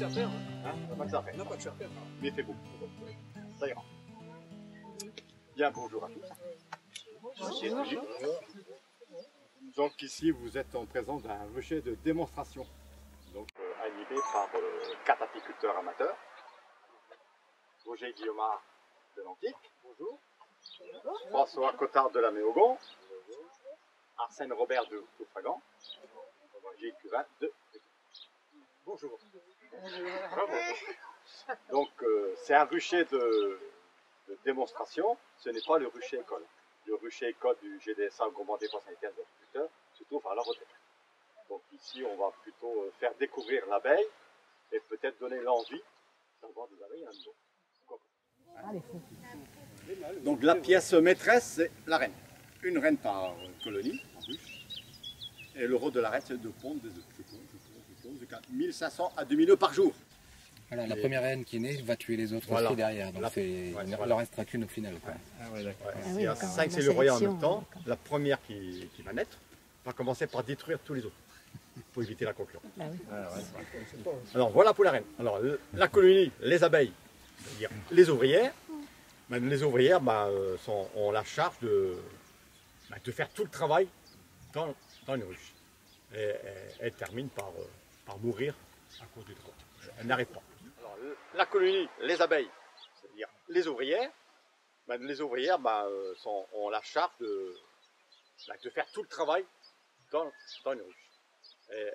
ça à faire. Hein, on n'a pas que ça à faire. On n'a pas que ça à faire. Mais il fait beau. Ça ira. Bien, bonjour à tous. Donc ici, vous êtes en présence d'un rucher de démonstration. Donc animé par 4 apiculteurs amateurs. Roger Guillaumard de l'Antique. Bonjour. François Cottard de la Méogon. Arsène Robert de Toufragan. Gilles Cuvin de Bonjour. Donc c'est un rucher de démonstration, ce n'est pas le rucher école. Le rucher école du GDSA, Groupement des sanitaires des apiculteurs, se trouve à la retraite. Donc ici on va plutôt faire découvrir l'abeille et peut-être donner l'envie d'avoir des abeilles à nouveau. Donc la pièce maîtresse, c'est la reine. Une reine par colonie, en ruche. Et le rôle de la reine, c'est de pondre des œufs. Je pond, 1500 à 2000 œufs par jour. Voilà, la première reine qui naît va tuer les autres aussi derrière. Donc il ne leur restera qu'une au final. Quoi. Ah ouais, d'accord. Il y a 5 cellules royales en même temps. La première qui va naître va commencer par détruire tous les autres. Pour éviter la concurrence. Ah oui. Alors voilà pour la reine. Alors la colonie, les abeilles, c'est-à-dire les ouvrières. Les ouvrières ont la charge de faire tout le travail dans une ruche. Et elles terminent par mourir à cause du travail. Elles n'arrivent pas. Alors, la colonie, les abeilles, c'est-à-dire les ouvrières, ont la charge de faire tout le travail dans une ruche. Et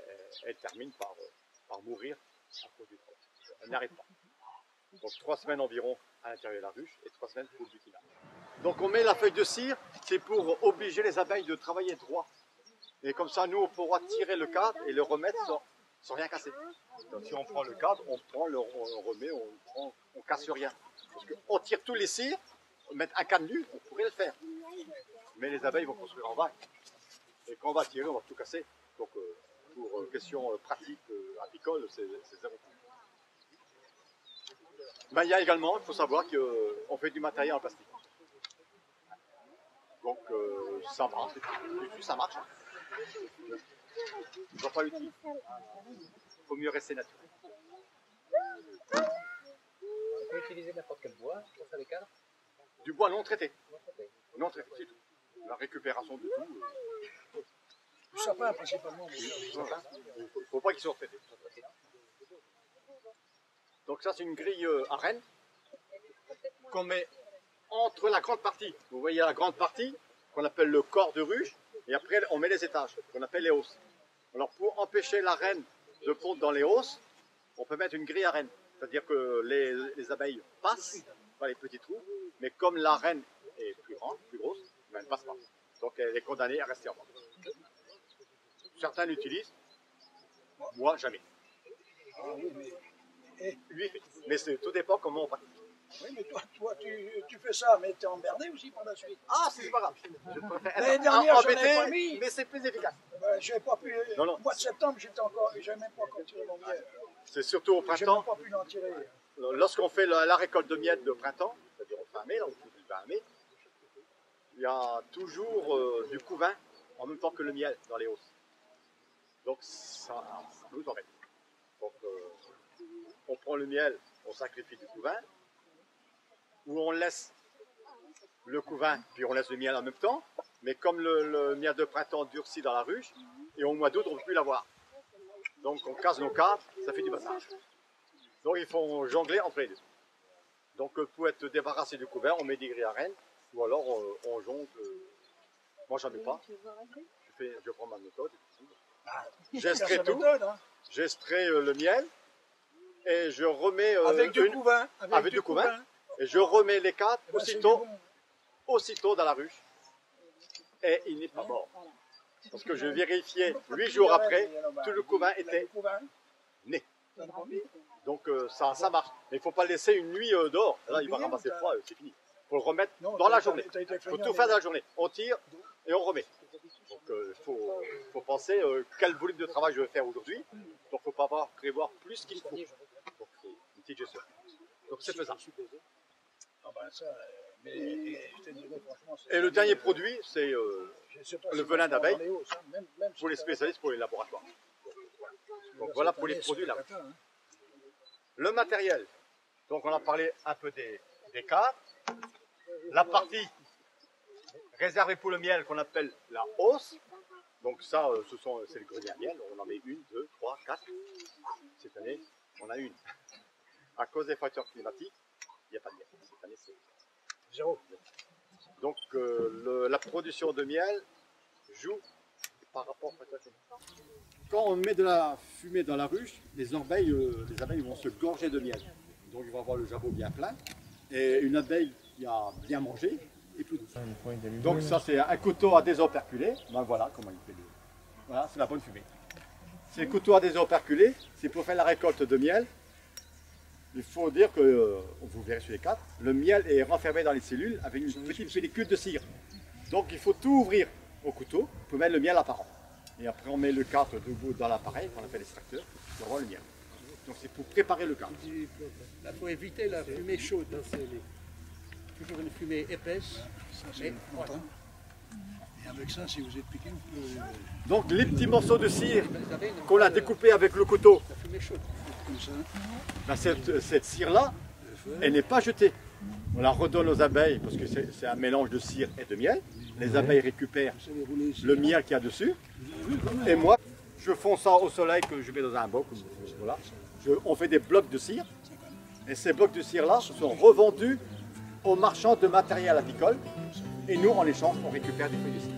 elles terminent par mourir à cause du travail. Elles n'arrivent pas. Donc 3 semaines environ à l'intérieur de la ruche et 3 semaines pour le butinage. Donc on met la feuille de cire, c'est pour obliger les abeilles de travailler droit. Et comme ça, nous, on pourra tirer le cadre et le remettre sans rien casser. Donc si on prend le cadre, on le remet, on casse rien. Parce qu'on tire tous les cires, mettre un cadre nu, on pourrait le faire. Mais les abeilles vont construire en vague. Et quand on va tirer, on va tout casser. Donc pour question pratique apicole, c'est zéro. Il y a également, il faut savoir qu'on fait du matériel en plastique. Donc ça marche, ça marche. Je ne vois pas l'utile. Il faut mieux rester naturel. On peut utiliser n'importe quel bois pour faire les cadres? Du bois non traité. Non traité, c'est tout. La récupération de tout. Du sapin principalement. Il ne faut pas qu'ils soient traités. Donc ça c'est une grille à rennes qu'on met entre la grande partie. Vous voyez la grande partie qu'on appelle le corps de ruche et après on met les étages qu'on appelle les hausses. Alors pour empêcher la reine de pondre dans les hausses, on peut mettre une grille à rennes. C'est-à-dire que les abeilles passent par les petits trous, mais comme la reine est plus grande, plus grosse, elle ne passe pas. Donc elle est condamnée à rester en bas. Certains l'utilisent, moi jamais. Ah oui, Mais tout dépend comment on pratique. Oui, mais toi tu fais ça, mais tu es emmerdé aussi par la suite. Ah, c'est pas grave. Je préfère L'année dernière, j'en ai embêté, pas mis. mais c'est plus efficace. Je n'ai pas pu. Non. Au mois de septembre, j'ai même pas encore tiré mon miel. C'est surtout au J'ai même printemps. pas pu l'en tirer. Lorsqu'on fait la récolte de miel de printemps, c'est-à-dire au fin mai, là, le 20 mai, il y a toujours du couvain en même temps que le miel dans les hausses. Donc ça nous embête. Donc on prend le miel, on sacrifie du couvain, ou on laisse le couvain, puis on laisse le miel en même temps, mais comme le miel de printemps durcit dans la ruche, et au mois d'août on ne peut plus l'avoir. Donc on casse nos cadres, ça fait du bazar. Donc il faut jongler entre les deux. Donc pour être débarrassé du couvain, on met des grilles à rennes, ou alors on jongle. Moi j'en ai pas. Je prends ma méthode. J'extrais tout. J'extrais le miel et je remets avec du couvain. Avec du couvain. Et je remets les cadres aussitôt dans la ruche. Et il n'est pas mort. Parce que je vérifiais 8 jours après, tout le couvain était né. Donc ça marche. Mais il ne faut pas le laisser une nuit dehors. Là, il va ramasser froid, c'est fini. Il faut le remettre dans la journée. Il faut tout faire dans la journée. On tire et on remet. Donc il faut penser quel volume de travail je vais faire aujourd'hui. Donc il ne faut pas prévoir plus qu'il faut. Donc c'est une petite gestion. Donc c'est faisable. Et le dernier produit, c'est le venin d'abeille pour les spécialistes, pour les laboratoires. Donc voilà pour les produits là. le matériel. Donc on a parlé un peu des caves. La partie réservée pour le miel qu'on appelle la hausse. Donc ça, c'est le grenier à miel. On en met 1, 2, 3, 4. Cette année, on a une. À cause des facteurs climatiques, il n'y a pas de miel. Cette année, c'est 0. Donc la production de miel joue par rapport aux facteurs climatiques. Quand on met de la fumée dans la ruche, les abeilles vont se gorger de miel. Donc il va avoir le jabot bien plein. Et une abeille qui a bien mangé est plus douce. Donc ça c'est un couteau à désoperculer. Ben voilà comment il fait. Voilà, c'est la bonne fumée. C'est le couteau à désoperculer, c'est pour faire la récolte de miel. Il faut dire que, vous verrez sur les 4, le miel est renfermé dans les cellules avec une petite pellicule de cire. Donc il faut tout ouvrir au couteau pour mettre le miel apparent. Et après on met le cadre debout dans l'appareil qu'on appelle l'extracteur pour avoir le miel. Donc c'est pour préparer le cadre. Il faut éviter la fumée chaude. C'est toujours une fumée épaisse. Ça, c'est important. Et avec ça, si vous êtes piqué, vous pouvez... Donc les petits morceaux de cire qu'on a découpés avec le couteau, La fumée chaude. Comme ça. ben cette cire-là, elle n'est pas jetée. On la redonne aux abeilles parce que c'est un mélange de cire et de miel. Les abeilles récupèrent le miel qu'il y a dessus. Et moi, je fonds ça au soleil que je mets dans un boc. Voilà. On fait des blocs de cire. Et ces blocs de cire-là sont revendus aux marchands de matériel agricole. Et nous, en échange, on récupère des feuilles de cire.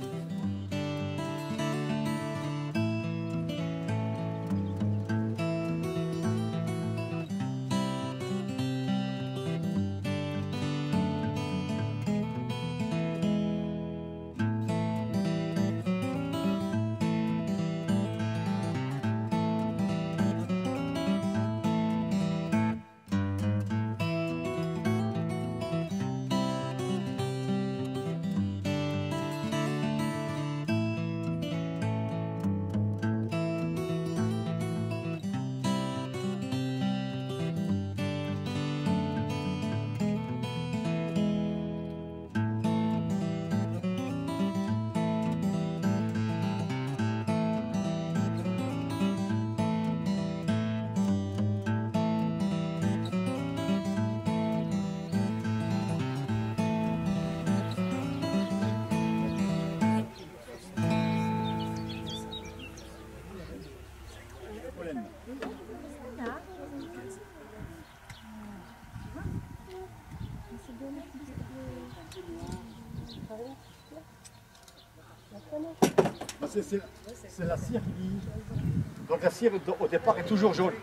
C'est la cire qui vieillit. Donc la cire au départ est toujours jaune.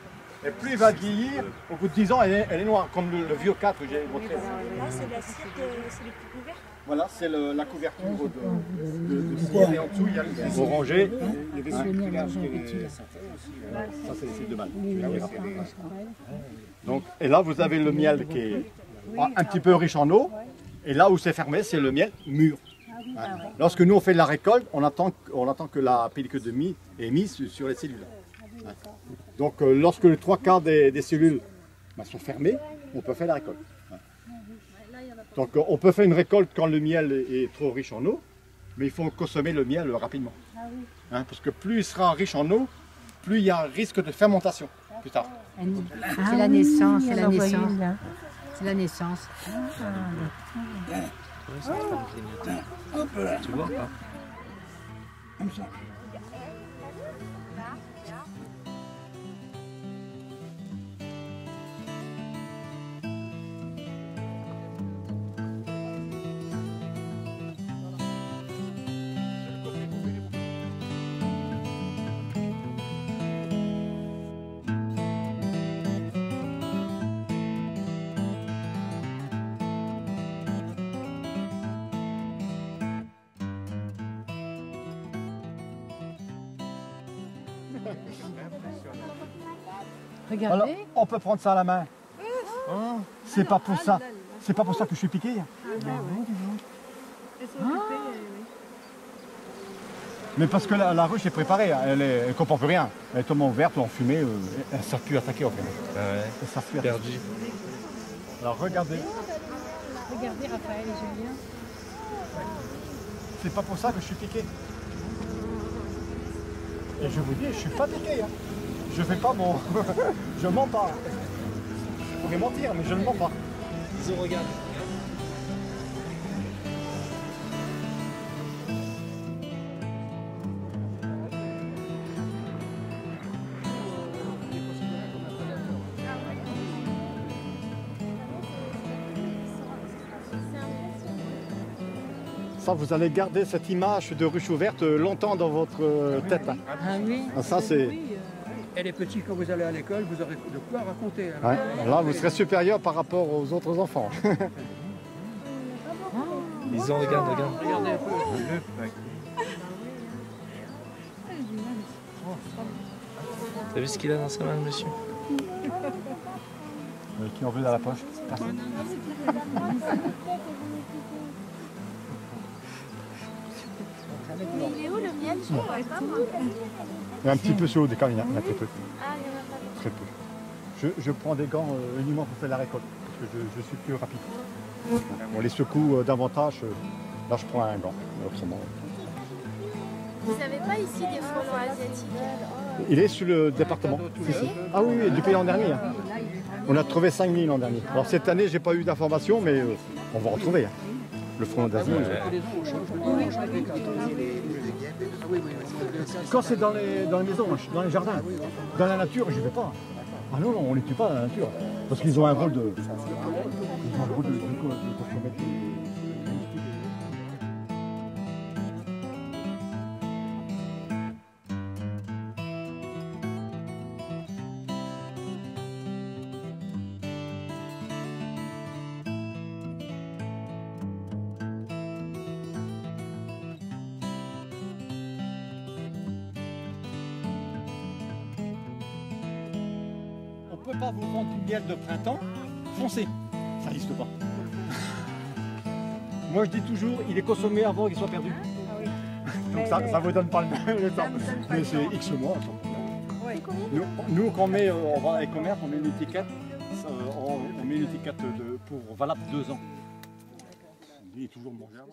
Et plus elle va vieillir, au bout de 10 ans, elle est noire, comme le vieux 4 que j'ai montré. Là, c'est la cire, c'est les petits couverts. Voilà, c'est la couverture de cire et en dessous il y a les orangés. Ça c'est les cils de manne. Donc, et là vous avez le miel qui est un petit peu riche en eau. Et là où c'est fermé, c'est le miel mûr. Lorsque nous on fait de la récolte, on attend que la pellicule de mie est mise sur les cellules. Donc lorsque les 3/4 des cellules sont fermées, on peut faire la récolte. Donc on peut faire une récolte quand le miel est trop riche en eau, mais il faut consommer le miel rapidement. Parce que plus il sera riche en eau, plus il y a un risque de fermentation plus tard. C'est la naissance, c'est la naissance. C'est la naissance. Hop là. Tu vois pas? Comme ça. Regardez. Alors, on peut prendre ça à la main. C'est pas pour ça. C'est pas pour ça que je suis piqué. Mais parce que la ruche est préparée, elle ne comprend plus rien. Elle est tellement ouverte ou enfumée, elle ne savent plus attaquer en fait. Elle ne savent plus attaquer. Perdu. Alors regardez, Regardez Raphaël et Julien. c'est pas pour ça que je suis piqué. Et je vous dis, je suis pas piqué. Je fais pas mon... je mens pas. pourrais mentir, mais je ne mens pas. Ils ont regardé. Ça, vous allez garder cette image de ruche ouverte longtemps dans votre tête. Hein. Ah oui. Ça, c'est... Et les petits, quand vous allez à l'école, vous aurez de quoi raconter. Hein. Ouais. Là, vous serez supérieur par rapport aux autres enfants. Ils ont regardé. Regardez un peu. T'as vu ce qu'il a dans sa main, monsieur? Qui en veut dans la poche? Personne. Mais il est où le miel? Je ne vois pas moi. Il y a un petit peu sur l'eau des camps, il y en a très peu. Ah, il y en a pas. Très peu. Je prends des gants uniquement pour faire la récolte, parce que je suis plus rapide. On les secoue davantage, là je prends un gant. Autrement. Vous n'avez pas ici des frelons asiatiques? Il est sur le département. Ah oui, oui, depuis l'an dernier. Hein. On a trouvé 5000 l'an dernier. Alors cette année, j'ai pas eu d'informations, mais on va retrouver. Hein. Le frelon d'Asie. Quand c'est dans les maisons, dans les jardins, dans la nature, je ne vais pas. Ah non, non, on ne les tue pas dans la nature. Parce qu'ils ont un rôle de... Ils ont un rôle de On ne peut pas vous vendre du miel de printemps foncé. Ça n'existe pas. Moi je dis toujours, il est consommé avant qu'il soit perdu. Donc ça ne vous donne pas le temps. Mais c'est X mois. Nous quand on va avec commerce, on met une étiquette, on met une étiquette pour valable 2 ans. Il est toujours mangeable.